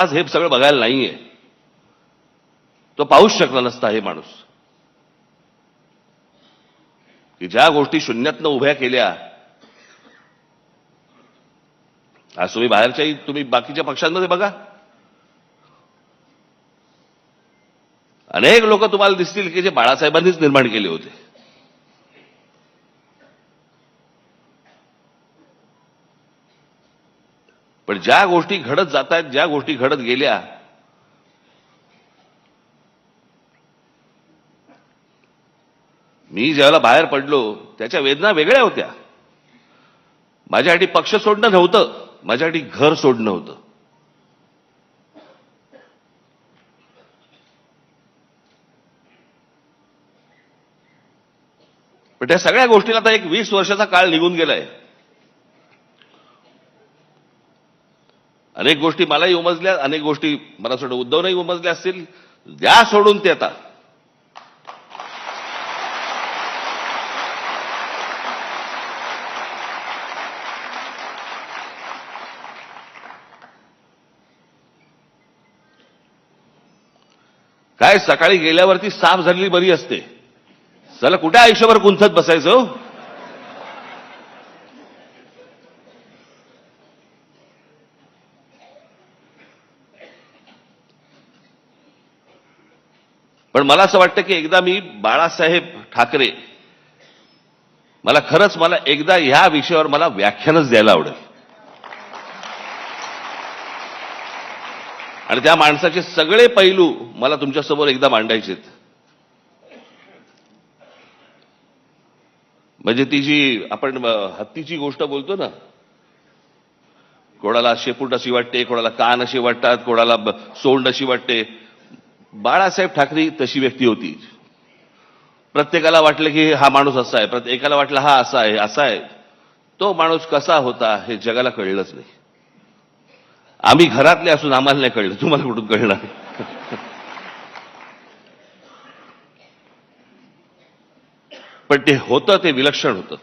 आज हे सगळं बघायला नाहीये, तो पाहूच शकला नसता हे माणूस, की ज्या गोष्टी शून्यातनं उभ्या केल्या. आज तुम्ही बाहेरच्याही तुम्ही बाकीच्या पक्षांमध्ये बघा, अनेक लोक तुम्हाला दिसतील की जे बाळासाहेबांनीच निर्माण केले होते. पण ज्या गोष्टी घडत जात आहेत, ज्या गोष्टी घडत गेल्या, मी ज्यावेळेला बाहेर पडलो त्याच्या वेदना वेगळ्या होत्या. माझ्यासाठी पक्ष सोडणं नव्हतं, माझ्यासाठी घर सोडणं होतं. पण त्या सगळ्या गोष्टीला आता एक 20 वर्षाचा काळ निघून गेलाय. अनेक गोष्टी मलाही उमजल्या, अनेक गोष्टी मला सोडून उद्धवनंही उमजल्या असतील. द्या सोडून ते आता. काय सकाळी गेल्यावरती साफ झालेली बरी असते. चला कुठे आयुष्यभर गुंतत बसायचं. पण मला असं वाटतं की एकदा मी बाळासाहेब ठाकरे, मला एकदा ह्या विषयावर मला व्याख्यानच द्यायला आवडेल. आणि त्या माणसाचे सगळे पैलू मला तुमच्यासमोर एकदा मांडायचे. म्हणजे ती जी आपण हत्तीची गोष्ट बोलतो ना, कोणाला शेपूट अशी वाटते, कोणाला कान अशी वाटतात, कोणाला सोंड अशी वाटते. बाळासाहेब ठाकरे तशी व्यक्ती होती. प्रत्येकाला वाटलं की हा माणूस असा आहे, प्रत्येकाला वाटलं हा असा आहे, असा आहे. तो माणूस कसा होता हे जगाला कळलंच नाही. आम्ही घरातले असून आम्हाला नाही कळलं, तुम्हाला कुठून कळणार. पण ते होतं, ते विलक्षण होतं.